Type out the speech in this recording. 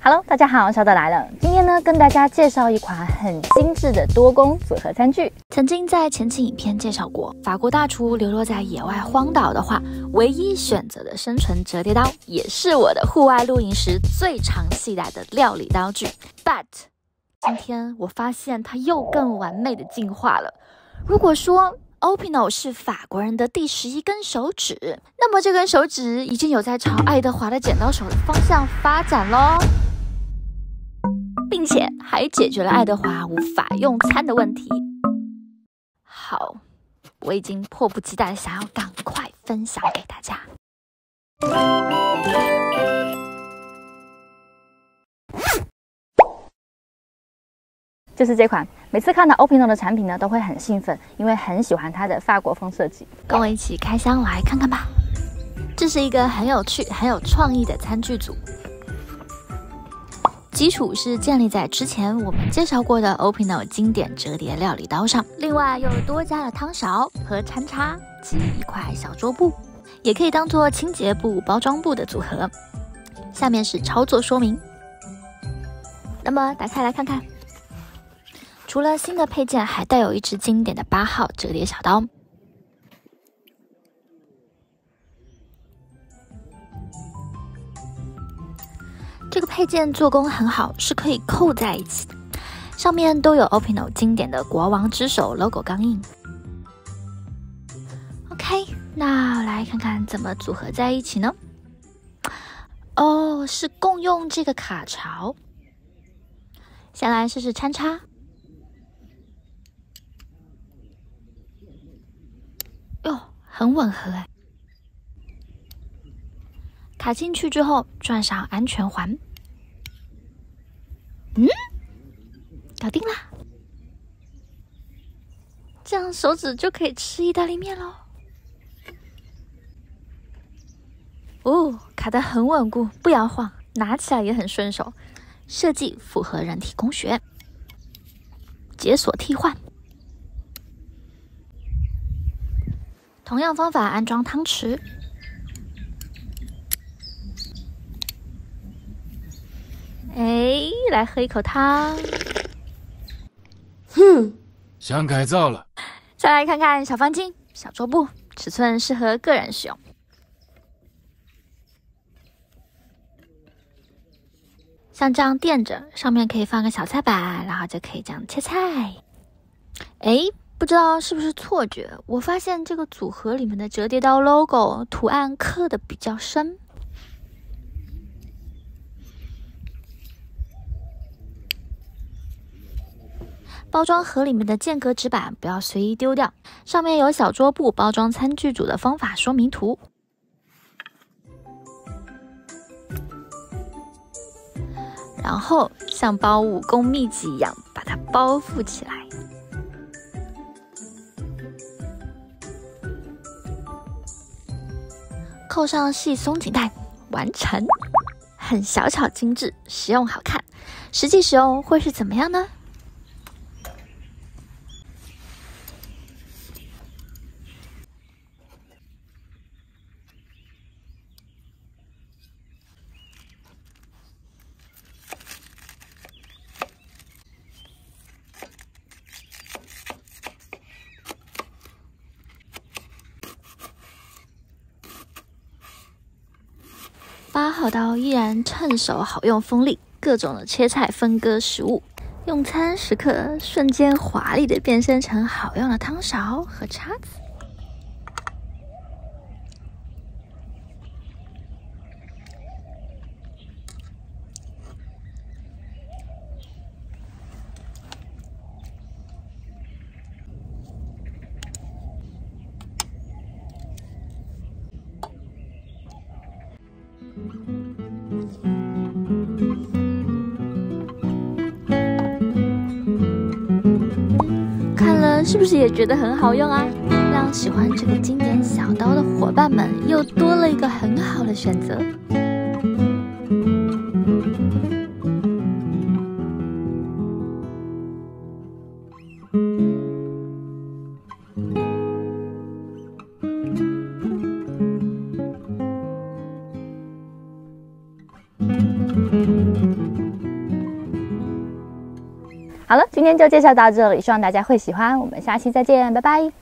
Hello， 大家好，小德来了。今天呢，跟大家介绍一款很精致的多功组合餐具。曾经在前期影片介绍过，法国大厨流落在野外荒岛的话，唯一选择的生存折叠刀，也是我的户外露营时最常携带的料理刀具。But 今天我发现它又更完美的进化了。如果说Opinel 是法国人的第11根手指，那么这根手指已经有在朝爱德华的剪刀手的方向发展咯，并且还解决了爱德华无法用餐的问题。好，我已经迫不及待地想要赶快分享给大家。就是这款，每次看到 Opinel 的产品呢，都会很兴奋，因为很喜欢它的法国风设计。跟我一起开箱来看看吧。这是一个很有趣、很有创意的餐具组。基础是建立在之前我们介绍过的 Opinel 经典折叠料理刀上，另外又多加了汤勺和餐叉及一块小桌布，也可以当做清洁布、包装布的组合。下面是操作说明。那么打开来看看，除了新的配件，还带有一支经典的8号折叠小刀。这个配件做工很好，是可以扣在一起的，上面都有 Opinel 经典的国王之手 logo 钢印。OK， 那来看看怎么组合在一起呢？哦，是共用这个卡槽。先来试试餐叉。哟，很吻合哎。卡进去之后，转上安全环。搞定啦！这样手指就可以吃意大利面咯。哦，卡得很稳固，不摇晃，拿起来也很顺手，设计符合人体工学。解锁替换。同样方法安装汤匙。哎，来喝一口汤。想改造了。再来看看小方巾、小桌布，尺寸适合个人使用。像这样垫着，上面可以放个小菜板，然后就可以这样切菜。哎，不知道是不是错觉，我发现这个组合里面的折叠刀 logo 图案刻的比较深。包装盒里面的间隔纸板不要随意丢掉，上面有小桌布包装餐具组的方法说明图。然后像包武功秘籍一样把它包覆起来。扣上细松紧带，完成。很小巧精致，实用好看。实际使用会是怎么样呢？8号刀依然趁手好用锋利，各种的切菜分割食物，用餐时刻瞬间华丽的变身成好用的汤勺和叉子。看了是不是也觉得很好用啊？让喜欢这个经典小刀的伙伴们又多了一个很好的选择。好了，今天就介绍到这里，希望大家会喜欢，我们下期再见，拜拜。